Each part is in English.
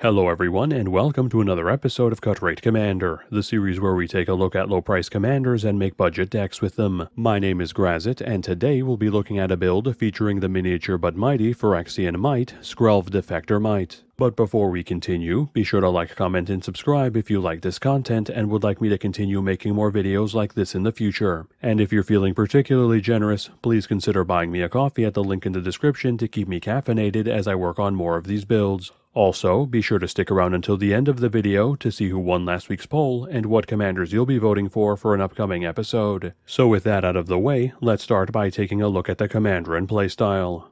Hello everyone, and welcome to another episode of Cut Rate Commander, the series where we take a look at low-price commanders and make budget decks with them. My name is Grazzet, and today we'll be looking at a build featuring the miniature but mighty Phrexian Mite Skrelv Defector Mite. But before we continue, be sure to like, comment, and subscribe if you like this content and would like me to continue making more videos like this in the future. And if you're feeling particularly generous, please consider buying me a coffee at the link in the description to keep me caffeinated as I work on more of these builds. Also, be sure to stick around until the end of the video to see who won last week's poll and what commanders you'll be voting for an upcoming episode. So with that out of the way, let's start by taking a look at the commander and playstyle.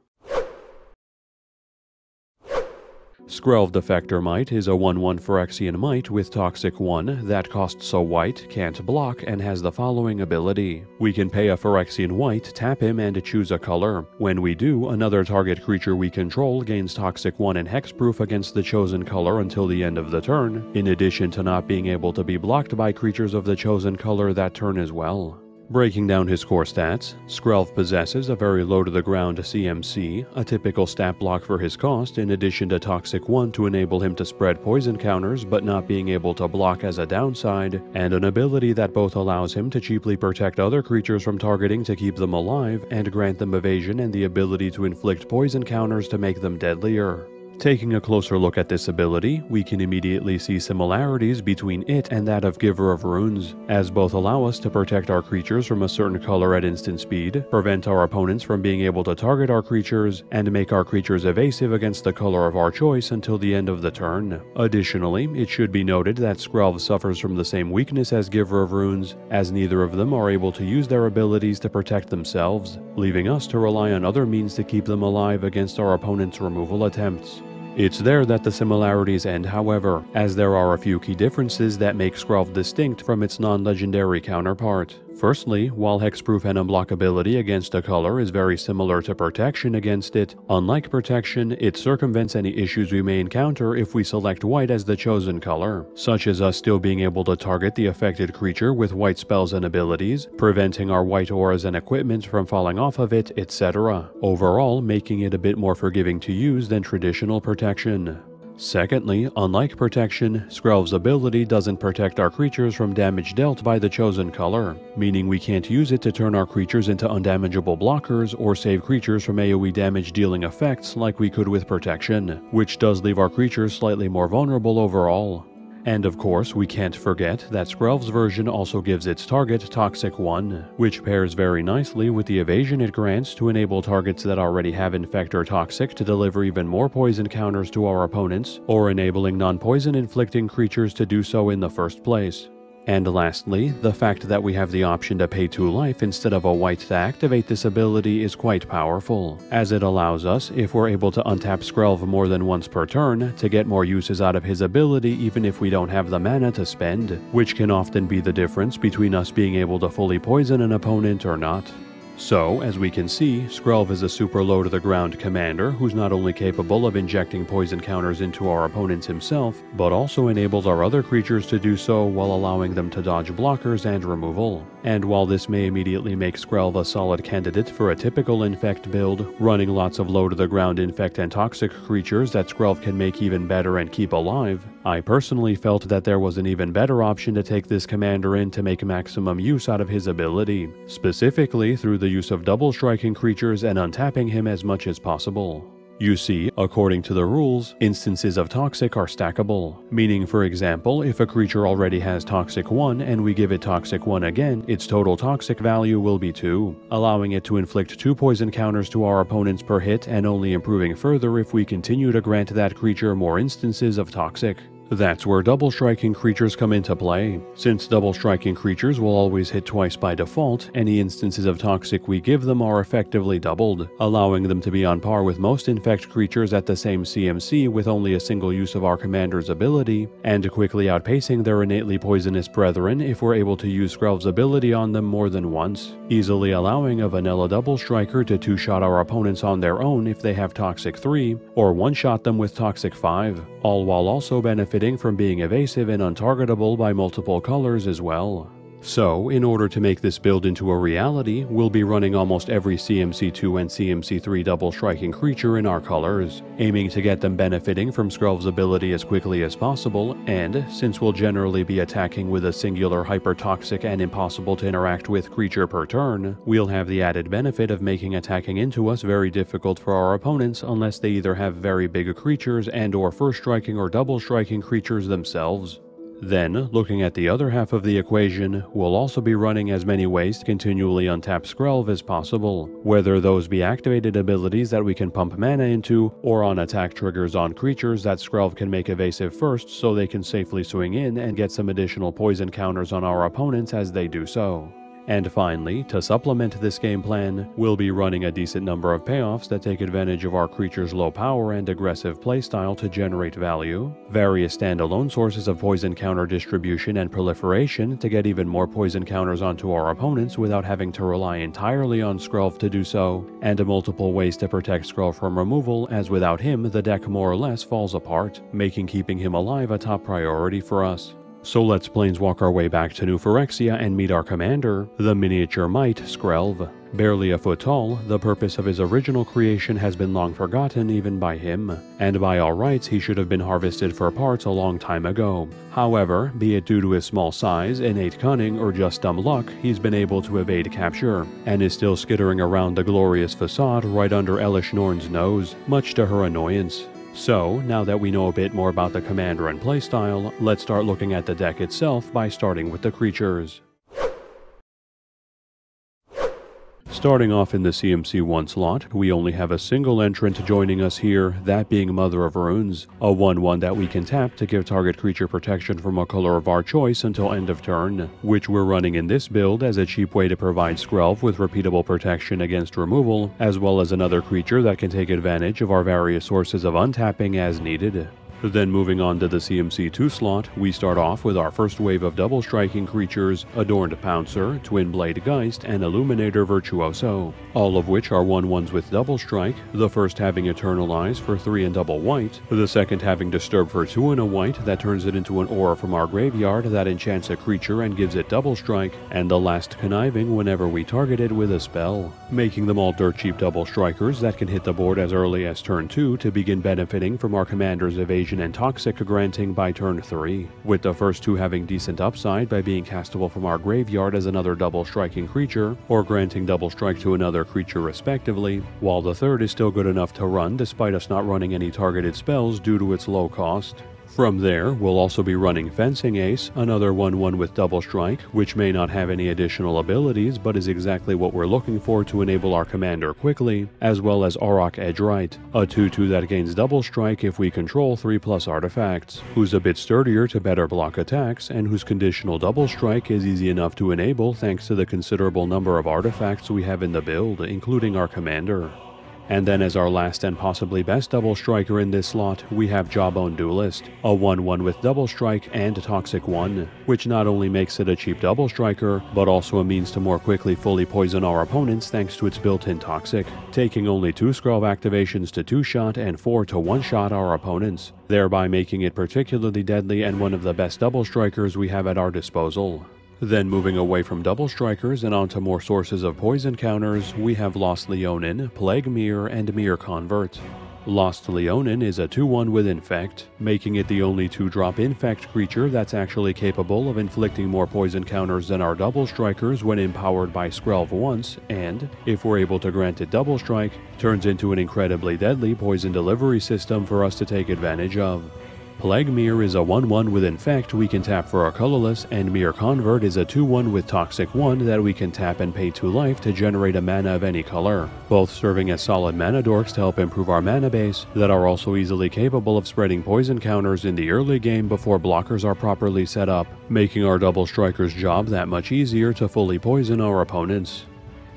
Skrelv Defector Mite is a 1/1 Phyrexia Mite with Toxic 1 that costs a white, can't block, and has the following ability. We can pay a Phyrexian White, tap him, and choose a color. When we do, another target creature we control gains Toxic 1 and Hexproof against the chosen color until the end of the turn, in addition to not being able to be blocked by creatures of the chosen color that turn as well. Breaking down his core stats, Skrelv possesses a very low-to-the-ground CMC, a typical stat block for his cost, in addition to Toxic 1 to enable him to spread poison counters but not being able to block as a downside, and an ability that both allows him to cheaply protect other creatures from targeting to keep them alive, and grant them evasion and the ability to inflict poison counters to make them deadlier. Taking a closer look at this ability, we can immediately see similarities between it and that of Giver of Runes, as both allow us to protect our creatures from a certain color at instant speed, prevent our opponents from being able to target our creatures, and make our creatures evasive against the color of our choice until the end of the turn. Additionally, it should be noted that Skrelv suffers from the same weakness as Giver of Runes, as neither of them are able to use their abilities to protect themselves, leaving us to rely on other means to keep them alive against our opponent's removal attempts. It's there that the similarities end, however, as there are a few key differences that make Skrelv distinct from its non-legendary counterpart. Firstly, while hexproof and unblockability against a color is very similar to protection against it, unlike protection, it circumvents any issues we may encounter if we select white as the chosen color, such as us still being able to target the affected creature with white spells and abilities, preventing our white auras and equipment from falling off of it, etc. Overall, making it a bit more forgiving to use than traditional protection. Secondly, unlike protection, Skrelv's ability doesn't protect our creatures from damage dealt by the chosen color, meaning we can't use it to turn our creatures into undamageable blockers or save creatures from AoE damage dealing effects like we could with protection, which does leave our creatures slightly more vulnerable overall. And of course, we can't forget that Skrelv's version also gives its target Toxic 1, which pairs very nicely with the evasion it grants to enable targets that already have Infect or Toxic to deliver even more poison counters to our opponents, or enabling non-poison inflicting creatures to do so in the first place. And lastly, the fact that we have the option to pay 2 life instead of a white to activate this ability is quite powerful, as it allows us, if we're able to untap Skrelv more than once per turn, to get more uses out of his ability even if we don't have the mana to spend, which can often be the difference between us being able to fully poison an opponent or not. So, as we can see, Skrelv is a super low-to-the-ground commander who's not only capable of injecting poison counters into our opponents himself, but also enables our other creatures to do so while allowing them to dodge blockers and removal. And while this may immediately make Skrelv a solid candidate for a typical Infect build, running lots of low-to-the-ground Infect and Toxic creatures that Skrelv can make even better and keep alive, I personally felt that there was an even better option to take this commander in to make maximum use out of his ability, specifically through the use of double striking creatures and untapping him as much as possible. You see, according to the rules, instances of Toxic are stackable, meaning for example, if a creature already has Toxic 1 and we give it Toxic 1 again, its total Toxic value will be 2, allowing it to inflict 2 poison counters to our opponents per hit and only improving further if we continue to grant that creature more instances of Toxic. That's where double striking creatures come into play. Since double striking creatures will always hit twice by default, any instances of Toxic we give them are effectively doubled, allowing them to be on par with most Infect creatures at the same CMC with only a single use of our commander's ability, and quickly outpacing their innately poisonous brethren if we're able to use Skrelv's ability on them more than once, easily allowing a vanilla double striker to 2-shot our opponents on their own if they have Toxic 3, or 1-shot them with Toxic 5, all while also benefiting from being evasive and untargetable by multiple colors as well. So, in order to make this build into a reality, we'll be running almost every CMC2 and CMC3 double striking creature in our colors, aiming to get them benefiting from Skrelv's ability as quickly as possible, and since we'll generally be attacking with a singular hyper-toxic and impossible to interact with creature per turn, we'll have the added benefit of making attacking into us very difficult for our opponents unless they either have very big creatures and or first striking or double striking creatures themselves. Then, looking at the other half of the equation, we'll also be running as many ways to continually untap Skrelv as possible, whether those be activated abilities that we can pump mana into, or on attack triggers on creatures that Skrelv can make evasive first so they can safely swing in and get some additional poison counters on our opponents as they do so. And finally, to supplement this game plan, we'll be running a decent number of payoffs that take advantage of our creature's low power and aggressive playstyle to generate value, various standalone sources of poison counter distribution and proliferation to get even more poison counters onto our opponents without having to rely entirely on Skrelv to do so, and multiple ways to protect Skrelv from removal, as without him the deck more or less falls apart, making keeping him alive a top priority for us. So let's planeswalk our way back to New Phyrexia and meet our commander, the miniature Mite Skrelv. Barely a foot tall, the purpose of his original creation has been long forgotten even by him, and by all rights he should have been harvested for parts a long time ago. However, be it due to his small size, innate cunning, or just dumb luck, he's been able to evade capture, and is still skittering around the glorious facade right under Elish Norn's nose, much to her annoyance. So, now that we know a bit more about the commander and playstyle, let's start looking at the deck itself by starting with the creatures. Starting off in the CMC1 slot, we only have a single entrant joining us here, that being Mother of Runes, a 1/1 that we can tap to give target creature protection from a color of our choice until end of turn, which we're running in this build as a cheap way to provide Skrelv with repeatable protection against removal, as well as another creature that can take advantage of our various sources of untapping as needed. Then moving on to the CMC2 slot, we start off with our first wave of double striking creatures, Adorned Pouncer, Twin Blade Geist, and Illuminator Virtuoso, all of which are 1/1s with double strike, the first having Eternalize for 3 and double white, the second having Disturb for 2 and a white that turns it into an aura from our graveyard that enchants a creature and gives it double strike, and the last Conniving whenever we target it with a spell, making them all dirt cheap double strikers that can hit the board as early as turn 2 to begin benefiting from our commander's evasion and toxic granting by turn 3, with the first two having decent upside by being castable from our graveyard as another double striking creature, or granting double strike to another creature respectively, while the third is still good enough to run despite us not running any targeted spells due to its low cost. From there, we'll also be running Fencing Ace, another 1/1 with double strike, which may not have any additional abilities but is exactly what we're looking for to enable our commander quickly, as well as Auroch Edgewright, a 2/2 that gains double strike if we control 3+ artifacts, who's a bit sturdier to better block attacks, and whose conditional double strike is easy enough to enable thanks to the considerable number of artifacts we have in the build, including our commander. And then as our last and possibly best double striker in this slot, we have Jawbone Duelist, a 1/1 with double strike and Toxic 1, which not only makes it a cheap double striker, but also a means to more quickly fully poison our opponents thanks to its built-in Toxic, taking only 2 Skrelv activations to 2-shot and 4 to 1-shot our opponents, thereby making it particularly deadly and one of the best double strikers we have at our disposal. Then moving away from double strikers and onto more sources of poison counters, we have Lost Leonin, Plague Mirror, and Mirror Convert. Lost Leonin is a 2/1 with Infect, making it the only 2-drop Infect creature that's actually capable of inflicting more poison counters than our double strikers when empowered by Skrelv once, and, if we're able to grant it double strike, turns into an incredibly deadly poison delivery system for us to take advantage of. Plague Mirror is a 1/1 with Infect we can tap for our colorless, and Mirror Convert is a 2/1 with Toxic 1 that we can tap and pay 2 life to generate a mana of any color, both serving as solid mana dorks to help improve our mana base, that are also easily capable of spreading poison counters in the early game before blockers are properly set up, making our double striker's job that much easier to fully poison our opponents.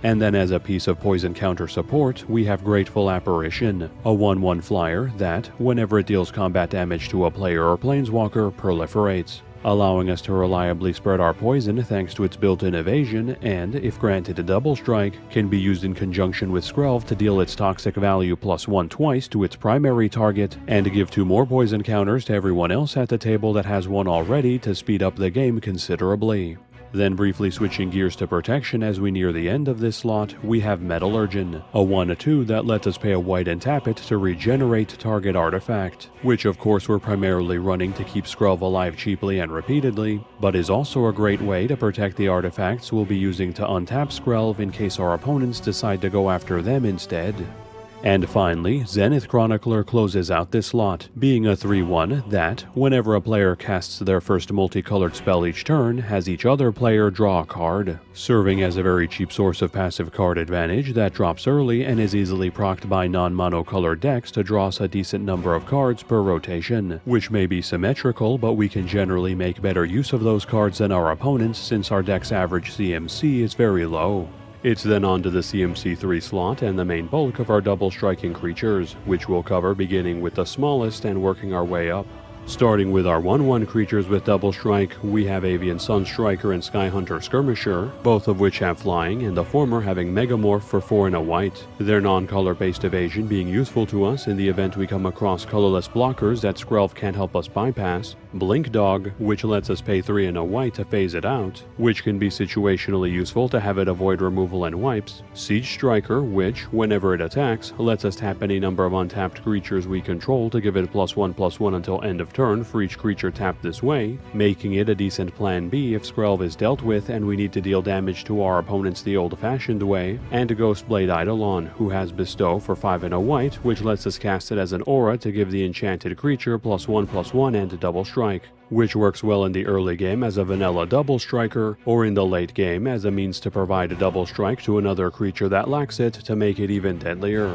And then as a piece of poison counter support, we have Grateful Apparition, a 1/1 flyer that, whenever it deals combat damage to a player or planeswalker, proliferates, allowing us to reliably spread our poison thanks to its built-in evasion, and, if granted a double strike, can be used in conjunction with Skrelv to deal its toxic value +1 twice to its primary target, and give 2 more poison counters to everyone else at the table that has one already to speed up the game considerably. Then briefly switching gears to protection as we near the end of this slot, we have Metallurgian, a 1/2 that lets us pay a white and tap it to regenerate target artifact, which of course we're primarily running to keep Skrelv alive cheaply and repeatedly, but is also a great way to protect the artifacts we'll be using to untap Skrelv in case our opponents decide to go after them instead. And finally, Zenith Chronicler closes out this slot, being a 3/1 that, whenever a player casts their first multicolored spell each turn, has each other player draw a card, serving as a very cheap source of passive card advantage that drops early and is easily procced by non-monocolored decks to draw us a decent number of cards per rotation, which may be symmetrical, but we can generally make better use of those cards than our opponents since our deck's average CMC is very low. It's then on to the CMC 3 slot and the main bulk of our double striking creatures, which we'll cover beginning with the smallest and working our way up. Starting with our 1/1 creatures with double strike, we have Avian Sunstriker and Skyhunter Skirmisher, both of which have flying, and the former having Megamorph for 4 and a white, their non-color based evasion being useful to us in the event we come across colorless blockers that Skrelv can't help us bypass, Blink Dog, which lets us pay 3 and a white to phase it out, which can be situationally useful to have it avoid removal and wipes, Siege Striker, which, whenever it attacks, lets us tap any number of untapped creatures we control to give it +1/+1 until end of turn for each creature tapped this way, making it a decent plan B if Skrelv is dealt with and we need to deal damage to our opponents the old-fashioned way, and Ghostblade Eidolon, who has Bestow for 5 and a white, which lets us cast it as an aura to give the enchanted creature +1/+1 and double strike, which works well in the early game as a vanilla double striker, or in the late game as a means to provide a double strike to another creature that lacks it to make it even deadlier.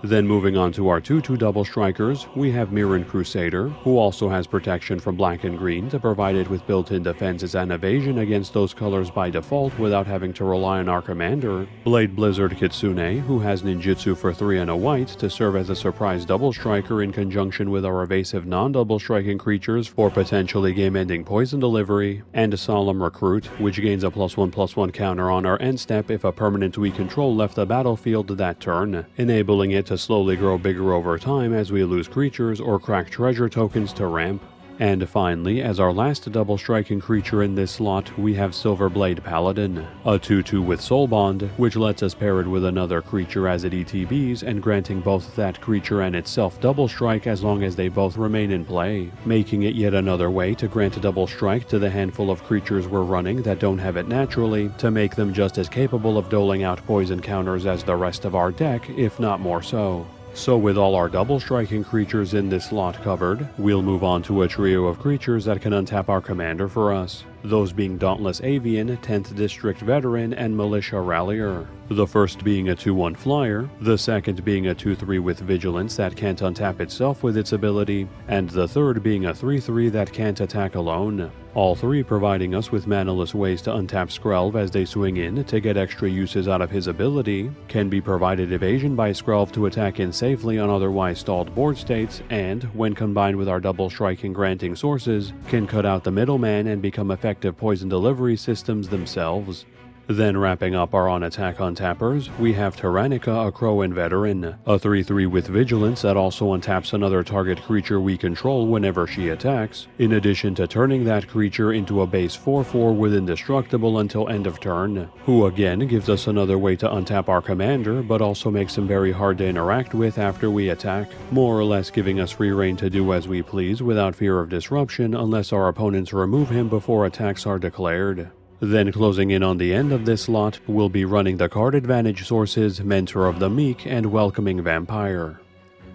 Then moving on to our 2/2 double strikers, we have Mirran Crusader, who also has protection from black and green to provide it with built-in defenses and evasion against those colors by default without having to rely on our commander, Blade Blizzard Kitsune, who has Ninjutsu for 3 and a white to serve as a surprise double striker in conjunction with our evasive non-double striking creatures for potentially game-ending poison delivery, and Solemn Recruit, which gains a +1/+1 counter on our end step if a permanent we control left the battlefield that turn, enabling it to slowly grow bigger over time as we lose creatures or crack treasure tokens to ramp. And finally, as our last double striking creature in this slot, we have Silverblade Paladin, a 2/2 with Soul Bond, which lets us pair it with another creature as it ETBs and granting both that creature and itself double strike as long as they both remain in play, making it yet another way to grant a double strike to the handful of creatures we're running that don't have it naturally, to make them just as capable of doling out poison counters as the rest of our deck, if not more so. So with all our double striking creatures in this slot covered, we'll move on to a trio of creatures that can untap our commander for us, those being Dauntless Avian, 10th District Veteran, and Militia Rallier. The first being a 2/1 flyer, the second being a 2/3 with Vigilance that can't untap itself with its ability, and the third being a 3/3 that can't attack alone. All three providing us with manaless ways to untap Skrelv as they swing in to get extra uses out of his ability, can be provided evasion by Skrelv to attack in safely on otherwise stalled board states, and, when combined with our double striking granting sources, can cut out the middleman and become effective poison delivery systems themselves. Then wrapping up our on-attack untappers, we have Tyrannica, a Crowan Veteran, a 3/3 with Vigilance that also untaps another target creature we control whenever she attacks, in addition to turning that creature into a base 4/4 with Indestructible until end of turn, who again gives us another way to untap our commander, but also makes him very hard to interact with after we attack, more or less giving us free reign to do as we please without fear of disruption unless our opponents remove him before attacks are declared. Then closing in on the end of this slot, we'll be running the card advantage sources Mentor of the Meek and Welcoming Vampire.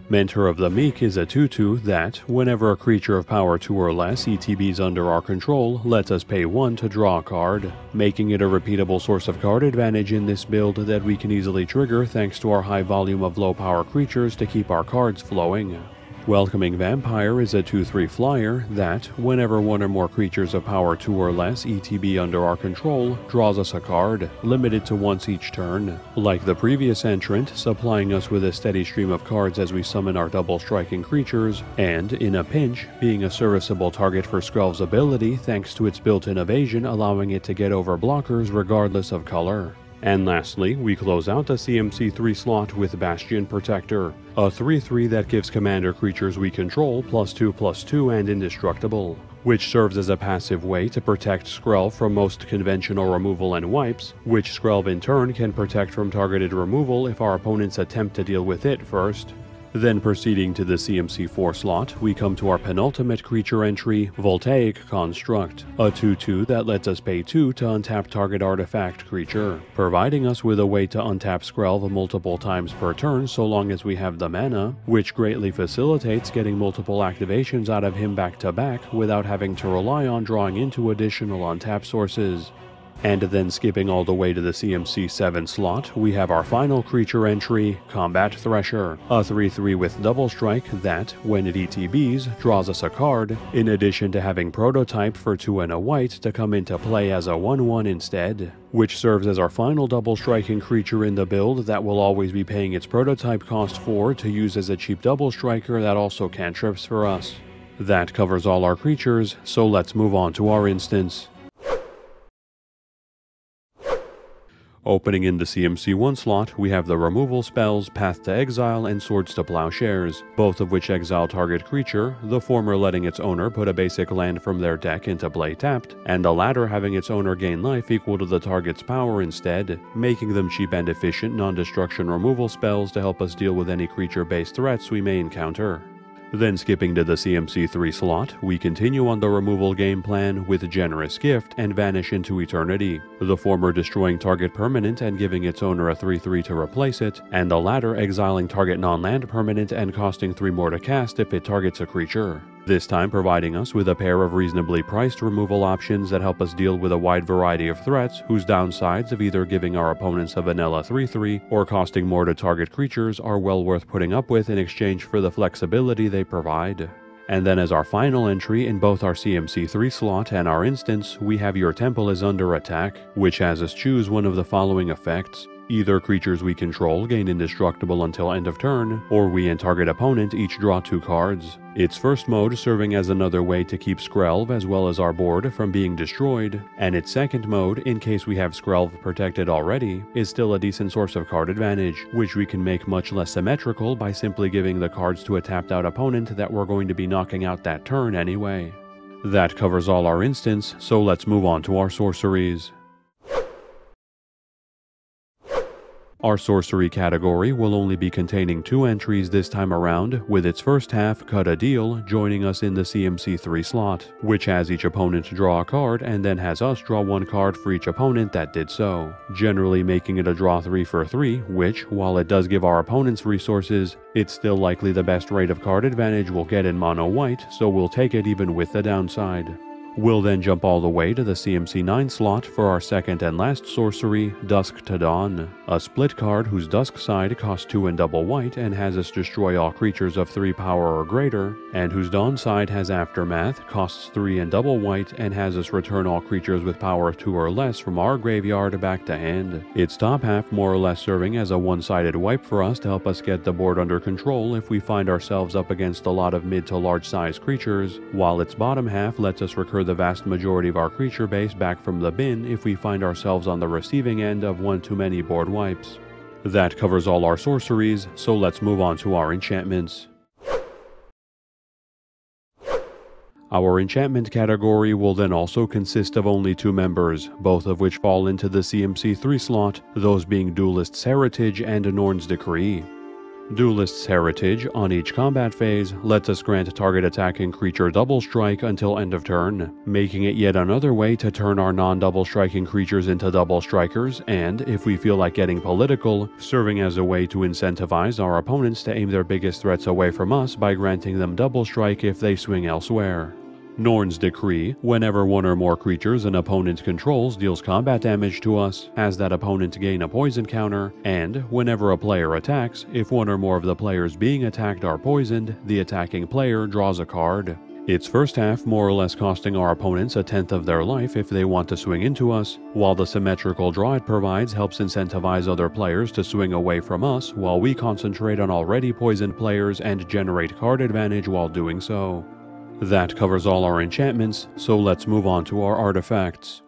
Mentor of the Meek is a 2/2 that, whenever a creature of power 2 or less ETBs under our control, lets us pay 1 to draw a card, making it a repeatable source of card advantage in this build that we can easily trigger thanks to our high volume of low power creatures to keep our cards flowing. Welcoming Vampire is a 2/3 flyer that, whenever one or more creatures of power 2 or less ETB under our control, draws us a card, limited to once each turn, like the previous entrant, supplying us with a steady stream of cards as we summon our double striking creatures, and, in a pinch, being a serviceable target for Skrelv's ability thanks to its built-in evasion allowing it to get over blockers regardless of color. And lastly, we close out the CMC3 slot with Bastion Protector, a 3/3 that gives commander creatures we control +2/+2 and indestructible, which serves as a passive way to protect Skrelv from most conventional removal and wipes, which Skrelv in turn can protect from targeted removal if our opponents attempt to deal with it first. Then proceeding to the CMC4 slot, we come to our penultimate creature entry, Voltaic Construct, a 2/2 that lets us pay 2 to untap target artifact creature, providing us with a way to untap Skrelv multiple times per turn so long as we have the mana, which greatly facilitates getting multiple activations out of him back to back without having to rely on drawing into additional untap sources. And then skipping all the way to the CMC7 slot, we have our final creature entry, Combat Thresher, a 3/3 with double strike that, when it ETBs, draws us a card, in addition to having Prototype for 2 and a white to come into play as a 1/1 instead, which serves as our final double striking creature in the build that will always be paying its Prototype cost 4 to use as a cheap double striker that also cantrips for us. That covers all our creatures, so let's move on to our instance. Opening in the CMC1 slot, we have the removal spells Path to Exile and Swords to Plowshares, both of which exile target creature, the former letting its owner put a basic land from their deck into play tapped, and the latter having its owner gain life equal to the target's power instead, making them cheap and efficient non-destruction removal spells to help us deal with any creature-based threats we may encounter. Then skipping to the CMC3 slot, we continue on the removal game plan with Generous Gift and Vanish into Eternity, the former destroying target permanent and giving its owner a 3/3 to replace it, and the latter exiling target non-land permanent and costing 3 more to cast if it targets a creature, this time providing us with a pair of reasonably priced removal options that help us deal with a wide variety of threats whose downsides of either giving our opponents a vanilla 3/3 or costing more to target creatures are well worth putting up with in exchange for the flexibility they provide. And then as our final entry in both our CMC3 slot and our instance, we have Your Temple is Under Attack, which has us choose one of the following effects. Either creatures we control gain indestructible until end of turn, or we and target opponent each draw 2 cards. Its first mode serving as another way to keep Skrelv as well as our board from being destroyed, and its second mode, in case we have Skrelv protected already, is still a decent source of card advantage, which we can make much less symmetrical by simply giving the cards to a tapped out opponent that we're going to be knocking out that turn anyway. That covers all our instance, so let's move on to our sorceries. Our sorcery category will only be containing 2 entries this time around, with its first half, Cut a Deal, joining us in the CMC3 slot, which has each opponent draw a card and then has us draw 1 card for each opponent that did so, generally making it a draw 3 for 3, which, while it does give our opponents resources, it's still likely the best rate of card advantage we'll get in mono white, so we'll take it even with the downside. We'll then jump all the way to the CMC9 slot for our second and last sorcery, Dusk to Dawn, a split card whose dusk side costs 2 and double white and has us destroy all creatures of 3 power or greater, and whose dawn side has Aftermath, costs 3 and double white and has us return all creatures with power 2 or less from our graveyard back to hand. Its top half more or less serving as a one-sided wipe for us to help us get the board under control if we find ourselves up against a lot of mid to large size creatures, while its bottom half lets us recur the vast majority of our creature base back from the bin if we find ourselves on the receiving end of one too many board wipes. That covers all our sorceries, so let's move on to our enchantments. Our enchantment category will then also consist of only 2 members, both of which fall into the CMC3 slot, those being Duelist's Heritage and Norn's Decree. Duelist's Heritage, on each combat phase, lets us grant target attacking creature double strike until end of turn, making it yet another way to turn our non-double striking creatures into double strikers, and, if we feel like getting political, serving as a way to incentivize our opponents to aim their biggest threats away from us by granting them double strike if they swing elsewhere. Norn's Decree, whenever 1 or more creatures an opponent controls deals combat damage to us, has that opponent gain a poison counter, and, whenever a player attacks, if 1 or more of the players being attacked are poisoned, the attacking player draws a card. Its first half more or less costing our opponents 1/10 of their life if they want to swing into us, while the symmetrical draw it provides helps incentivize other players to swing away from us while we concentrate on already poisoned players and generate card advantage while doing so. That covers all our enchantments, so let's move on to our artifacts.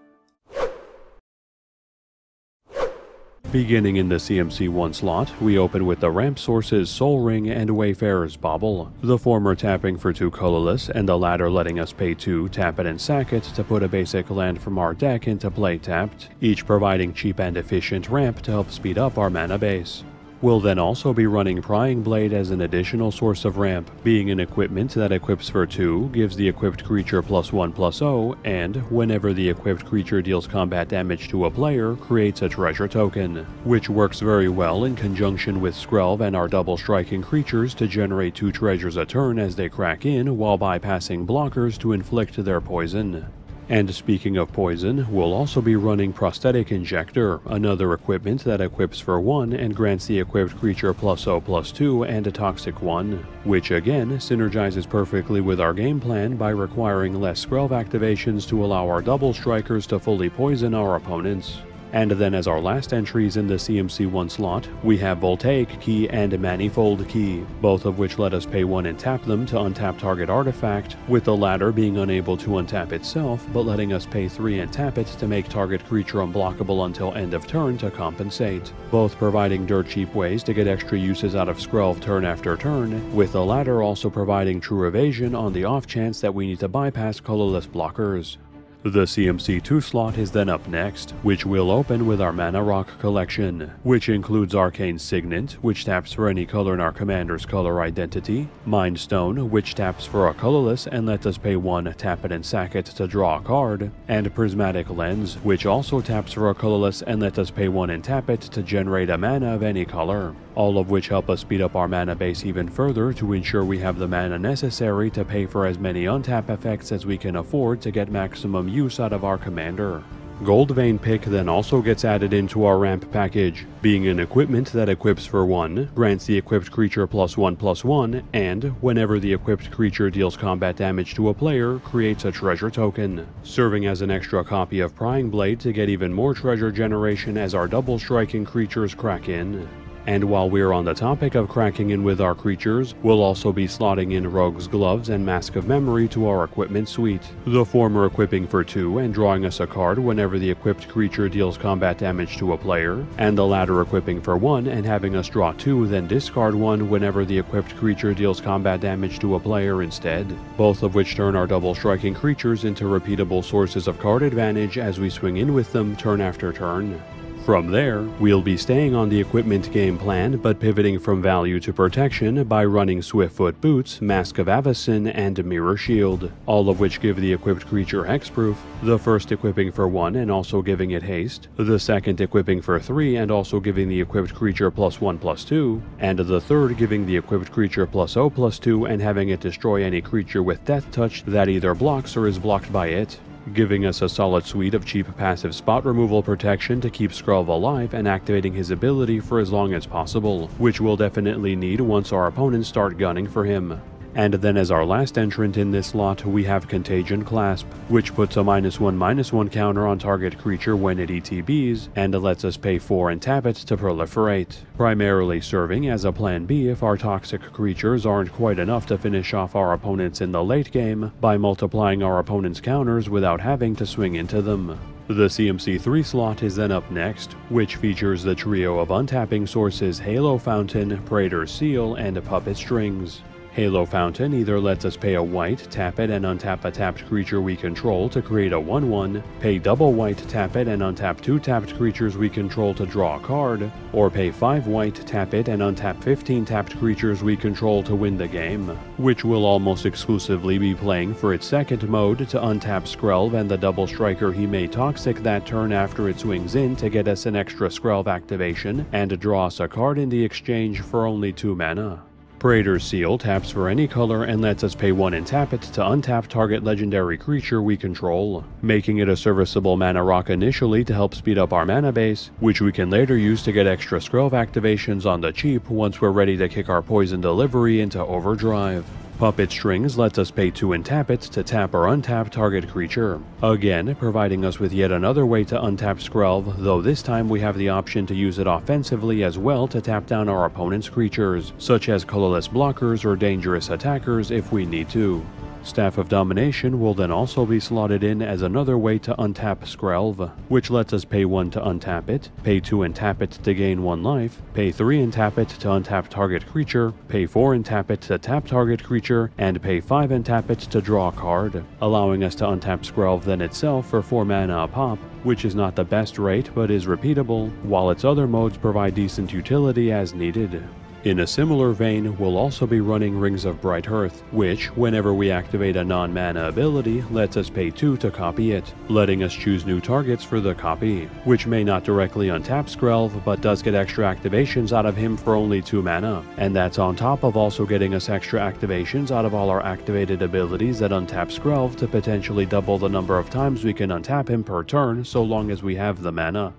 Beginning in the CMC1 slot, we open with the ramp sources Soul Ring and Wayfarer's Bauble, the former tapping for 2 colorless and the latter letting us pay 2, tap it and sack it to put a basic land from our deck into play tapped, each providing cheap and efficient ramp to help speed up our mana base. We'll then also be running Prying Blade as an additional source of ramp, being an equipment that equips for 2, gives the equipped creature +1/+0, and, whenever the equipped creature deals combat damage to a player, creates a treasure token, which works very well in conjunction with Skrelv and our double striking creatures to generate 2 treasures a turn as they crack in while bypassing blockers to inflict their poison. And speaking of poison, we'll also be running Prosthetic Injector, another equipment that equips for 1 and grants the equipped creature +0/+2 and a toxic 1, which again synergizes perfectly with our game plan by requiring less Skrelv activations to allow our double strikers to fully poison our opponents. And then as our last entries in the CMC1 slot, we have Voltaic Key and Manifold Key, both of which let us pay 1 and tap them to untap target artifact, with the latter being unable to untap itself, but letting us pay 3 and tap it to make target creature unblockable until end of turn to compensate, both providing dirt cheap ways to get extra uses out of Skrelv turn after turn, with the latter also providing true evasion on the off chance that we need to bypass colorless blockers. The CMC2 slot is then up next, which we'll open with our Mana Rock collection, which includes Arcane Signet, which taps for any color in our commander's color identity, Mind Stone, which taps for a colorless and lets us pay 1, tap it and sack it to draw a card, and Prismatic Lens, which also taps for a colorless and lets us pay 1 and tap it to generate a mana of any color, all of which help us speed up our mana base even further to ensure we have the mana necessary to pay for as many untap effects as we can afford to get maximum use out of our commander. Gold Vein Pick then also gets added into our ramp package, being an equipment that equips for 1, grants the equipped creature +1/+1, and, whenever the equipped creature deals combat damage to a player, creates a treasure token, serving as an extra copy of Prying Blade to get even more treasure generation as our double striking creatures crack in. And while we're on the topic of cracking in with our creatures, we'll also be slotting in Rogue's Gloves and Mask of Memory to our equipment suite, the former equipping for 2 and drawing us a card whenever the equipped creature deals combat damage to a player, and the latter equipping for 1 and having us draw 2 then discard 1 whenever the equipped creature deals combat damage to a player instead, both of which turn our double striking creatures into repeatable sources of card advantage as we swing in with them turn after turn. From there, we'll be staying on the equipment game plan but pivoting from value to protection by running Swiftfoot Boots, Mask of Avacyn, and Mirror Shield, all of which give the equipped creature hexproof, the first equipping for 1 and also giving it haste, the second equipping for 3 and also giving the equipped creature +1/+2, and the third giving the equipped creature +0/+2 and having it destroy any creature with Death Touch that either blocks or is blocked by it, giving us a solid suite of cheap passive spot removal protection to keep Skrelv alive and activating his ability for as long as possible, which we'll definitely need once our opponents start gunning for him. And then as our last entrant in this slot, we have Contagion Clasp, which puts a -1/-1 counter on target creature when it ETBs, and lets us pay 4 and tap it to proliferate, primarily serving as a plan B if our toxic creatures aren't quite enough to finish off our opponents in the late game by multiplying our opponent's counters without having to swing into them. The CMC3 slot is then up next, which features the trio of untapping sources Halo Fountain, Praetor's Seal, and Puppet Strings. Halo Fountain either lets us pay a white, tap it, and untap a tapped creature we control to create a 1/1, pay double white, tap it, and untap 2 tapped creatures we control to draw a card, or pay 5 white, tap it, and untap 15 tapped creatures we control to win the game, which will almost exclusively be playing for its second mode to untap Skrelv and the double striker he made toxic that turn after it swings in to get us an extra Skrelv activation and draw us a card in the exchange for only 2 mana. Praetor's Seal taps for any color and lets us pay 1 and tap it to untap target legendary creature we control, making it a serviceable mana rock initially to help speed up our mana base, which we can later use to get extra Skrelv activations on the cheap once we're ready to kick our poison delivery into overdrive. Puppet Strings lets us pay 2 and tap it to tap or untap target creature, again providing us with yet another way to untap Skrelv, though this time we have the option to use it offensively as well to tap down our opponent's creatures, such as colorless blockers or dangerous attackers if we need to. Staff of Domination will then also be slotted in as another way to untap Skrelv, which lets us pay 1 to untap it, pay 2 and tap it to gain 1 life, pay 3 and tap it to untap target creature, pay 4 and tap it to tap target creature, and pay 5 and tap it to draw a card, allowing us to untap Skrelv then itself for 4 mana a pop, which is not the best rate but is repeatable, while its other modes provide decent utility as needed. In a similar vein, we'll also be running Rings of Bright Hearth, which, whenever we activate a non-mana ability, lets us pay 2 to copy it, letting us choose new targets for the copy, which may not directly untap Skrelv, but does get extra activations out of him for only 2 mana, and that's on top of also getting us extra activations out of all our activated abilities that untap Skrelv to potentially double the number of times we can untap him per turn so long as we have the mana.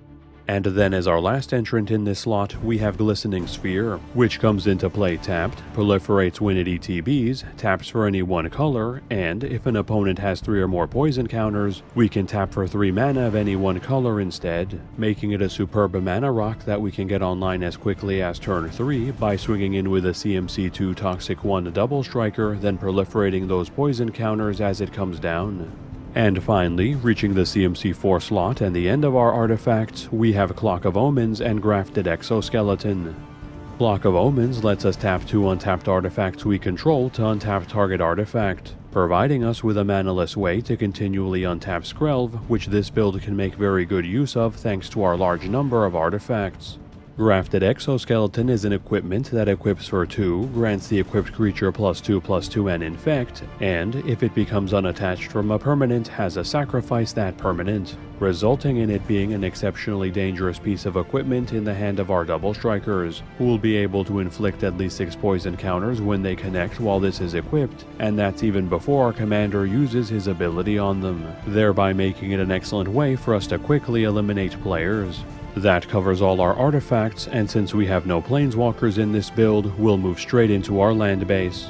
And then as our last entrant in this slot, we have Glistening Sphere, which comes into play tapped, proliferates when it ETBs, taps for any 1 color, and if an opponent has 3 or more poison counters, we can tap for 3 mana of any 1 color instead, making it a superb mana rock that we can get online as quickly as turn 3 by swinging in with a CMC2 Toxic 1 Double Striker, then proliferating those poison counters as it comes down. And finally, reaching the CMC4 slot and the end of our artifacts, we have Clock of Omens and Grafted Exoskeleton. Clock of Omens lets us tap 2 untapped artifacts we control to untap target artifact, providing us with a manaless way to continually untap Skrelv, which this build can make very good use of thanks to our large number of artifacts. Grafted Exoskeleton is an equipment that equips for 2, grants the equipped creature +2/+2 and infect, and if it becomes unattached from a permanent, has a sacrifice that permanent, resulting in it being an exceptionally dangerous piece of equipment in the hand of our double strikers, who will be able to inflict at least 6 poison counters when they connect while this is equipped, and that's even before our commander uses his ability on them, thereby making it an excellent way for us to quickly eliminate players. That covers all our artifacts, and since we have no planeswalkers in this build, we'll move straight into our land base.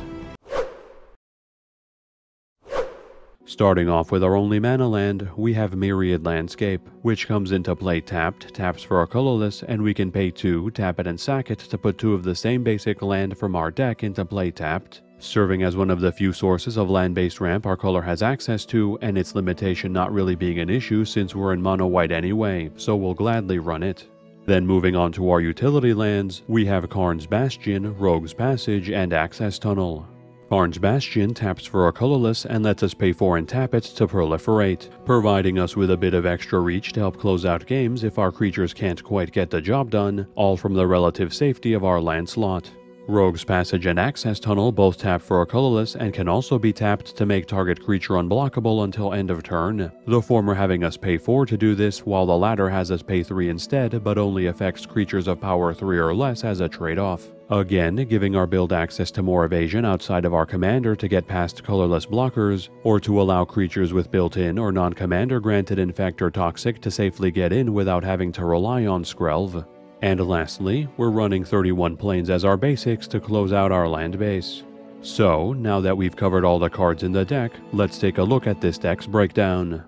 Starting off with our only mana land, we have Myriad Landscape, which comes into play tapped, taps for a colorless, and we can pay 2, tap it and sack it to put 2 of the same basic land from our deck into play tapped, serving as one of the few sources of land-based ramp our color has access to, and its limitation not really being an issue since we're in mono white anyway, so we'll gladly run it. Then moving on to our utility lands, we have Karn's Bastion, Rogue's Passage, and Access Tunnel. Karn's Bastion taps for a colorless and lets us pay 4 and tap it to proliferate, providing us with a bit of extra reach to help close out games if our creatures can't quite get the job done, all from the relative safety of our land slot. Rogue's Passage and Access Tunnel both tap for a colorless and can also be tapped to make target creature unblockable until end of turn, the former having us pay 4 to do this while the latter has us pay 3 instead but only affects creatures of power 3 or less as a trade-off. Again, giving our build access to more evasion outside of our commander to get past colorless blockers, or to allow creatures with built-in or non-commander granted infect or toxic to safely get in without having to rely on Skrelv. And lastly, we're running 31 planes as our basics to close out our land base. So, now that we've covered all the cards in the deck, let's take a look at this deck's breakdown.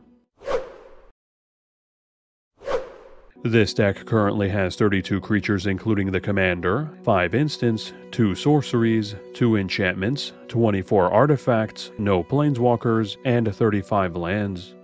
This deck currently has 32 creatures including the commander, 5 instants, 2 sorceries, 2 enchantments, 24 artifacts, no planeswalkers, and 35 lands.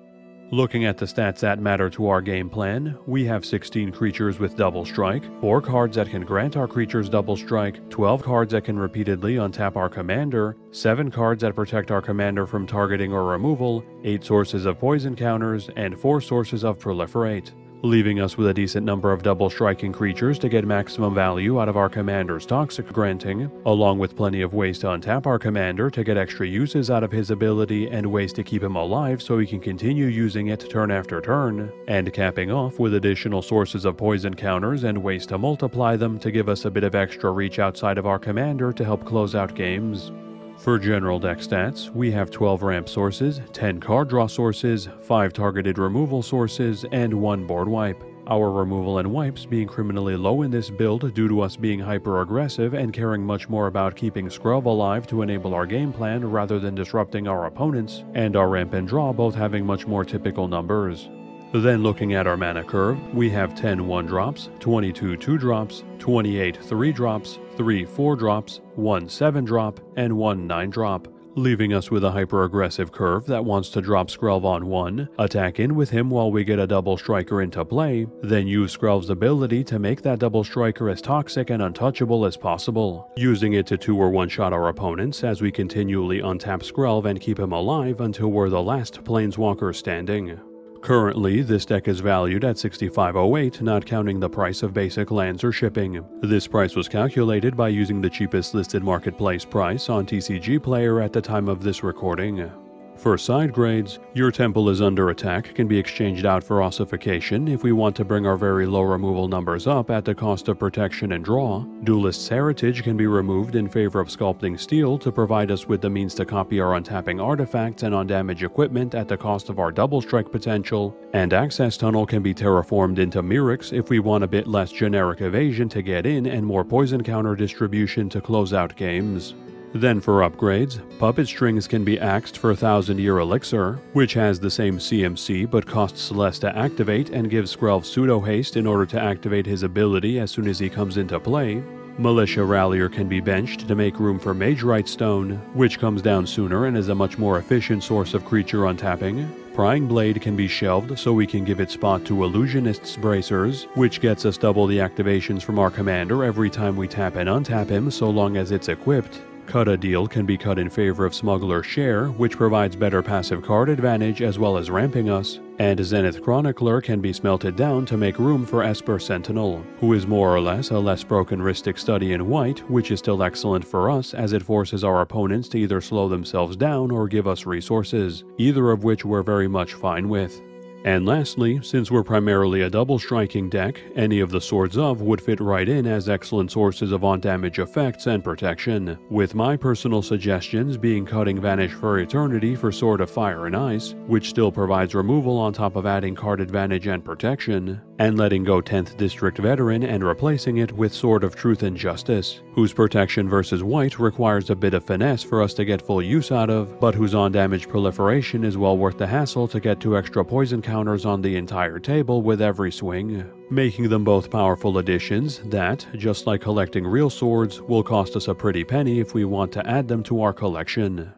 Looking at the stats that matter to our game plan, we have 16 creatures with double strike, 4 cards that can grant our creatures double strike, 12 cards that can repeatedly untap our commander, 7 cards that protect our commander from targeting or removal, 8 sources of poison counters, and 4 sources of proliferate, leaving us with a decent number of double striking creatures to get maximum value out of our commander's toxic granting, along with plenty of ways to untap our commander to get extra uses out of his ability and ways to keep him alive so he can continue using it turn after turn, and capping off with additional sources of poison counters and ways to multiply them to give us a bit of extra reach outside of our commander to help close out games. For general deck stats, we have 12 ramp sources, 10 card draw sources, 5 targeted removal sources, and 1 board wipe. Our removal and wipes being criminally low in this build due to us being hyper-aggressive and caring much more about keeping Skrelv alive to enable our game plan rather than disrupting our opponents, and our ramp and draw both having much more typical numbers. Then looking at our mana curve, we have 10 1-drops, 22 2-drops, 28 3-drops, 3 4-drops, 1 7-drop, and 1 9-drop, leaving us with a hyper-aggressive curve that wants to drop Skrelv on 1, attack in with him while we get a double striker into play, then use Skrelv's ability to make that double striker as toxic and untouchable as possible, using it to 2 or 1-shot our opponents as we continually untap Skrelv and keep him alive until we're the last planeswalker standing. Currently, this deck is valued at $65.08, not counting the price of basic lands or shipping. This price was calculated by using the cheapest listed marketplace price on TCG Player at the time of this recording. For side grades, your temple is under attack can be exchanged out for ossification if we want to bring our very low removal numbers up at the cost of protection and draw. Duelist's Heritage can be removed in favor of Sculpting Steel to provide us with the means to copy our untapping artifacts and on-damage equipment at the cost of our double strike potential, and Access Tunnel can be terraformed into Mirix if we want a bit less generic evasion to get in and more poison counter distribution to close out games. Then for upgrades, Puppet Strings can be axed for 1000-year Elixir, which has the same CMC but costs less to activate and gives Skrelv pseudo-haste in order to activate his ability as soon as he comes into play. Militia Rallier can be benched to make room for Mage Right Stone, which comes down sooner and is a much more efficient source of creature untapping. Prying Blade can be shelved so we can give it spot to Illusionist's Bracers, which gets us double the activations from our commander every time we tap and untap him so long as it's equipped. Cut a Deal can be cut in favor of Smuggler's Share, which provides better passive card advantage as well as ramping us, and Zenith Chronicler can be smelted down to make room for Esper Sentinel, who is more or less a less broken Rhystic Study in white, which is still excellent for us as it forces our opponents to either slow themselves down or give us resources, either of which we're very much fine with. And lastly, since we're primarily a double striking deck, any of the Swords of would fit right in as excellent sources of on-damage effects and protection, with my personal suggestions being cutting Vanish for Eternity for Sword of Fire and Ice, which still provides removal on top of adding card advantage and protection, and letting go 10th District Veteran and replacing it with Sword of Truth and Justice, whose protection versus white requires a bit of finesse for us to get full use out of, but whose on-damage proliferation is well worth the hassle to get 2 extra poison counters on the entire table with every swing, making them both powerful additions that, just like collecting real swords, will cost us a pretty penny if we want to add them to our collection.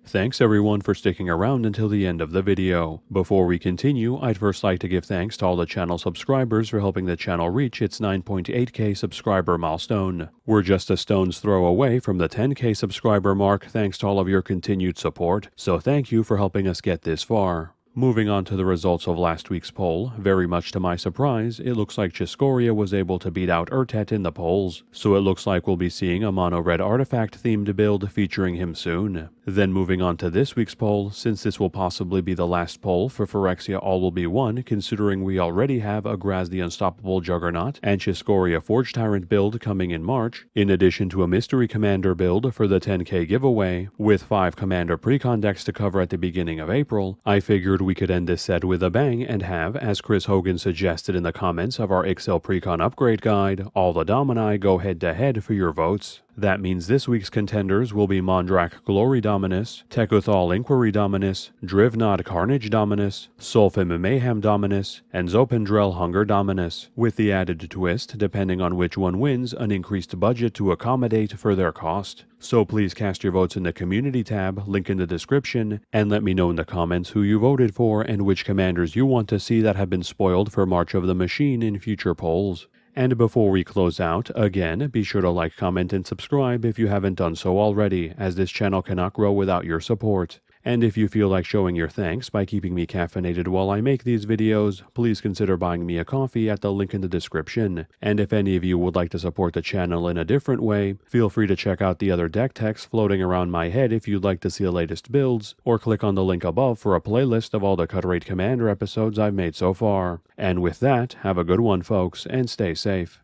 Thanks everyone for sticking around until the end of the video. Before we continue, I'd first like to give thanks to all the channel subscribers for helping the channel reach its 9.8k subscriber milestone. We're just a stone's throw away from the 10k subscriber mark thanks to all of your continued support, so thank you for helping us get this far. Moving on to the results of last week's poll, very much to my surprise, it looks like Chiskoria was able to beat out Urtet in the polls, so it looks like we'll be seeing a mono-red artifact-themed build featuring him soon. Then moving on to this week's poll, since this will possibly be the last poll for Phyrexia All Will Be One, considering we already have a Graz the Unstoppable Juggernaut and Chiskoria Forge Tyrant build coming in March, in addition to a Mystery Commander build for the 10k giveaway, with 5 Commander Precon decks to cover at the beginning of April, I figured we could end this set with a bang and have, as Chris Hogan suggested in the comments of our Excel Precon upgrade guide, all the Domini go head-to-head for your votes. That means this week's contenders will be Mondrak Glory Dominus, Tekuthal Inquiry Dominus, Drivnod Carnage Dominus, Solfim Mayhem Dominus, and Zopendrel Hunger Dominus, with the added twist, depending on which one wins, an increased budget to accommodate for their cost. So please cast your votes in the community tab, link in the description, and let me know in the comments who you voted for and which commanders you want to see that have been spoiled for March of the Machine in future polls. And before we close out, again, be sure to like, comment, and subscribe if you haven't done so already, as this channel cannot grow without your support. And if you feel like showing your thanks by keeping me caffeinated while I make these videos, please consider buying me a coffee at the link in the description. And if any of you would like to support the channel in a different way, feel free to check out the other deck techs floating around my head if you'd like to see the latest builds, or click on the link above for a playlist of all the Cut Rate Commander episodes I've made so far. And with that, have a good one folks, and stay safe.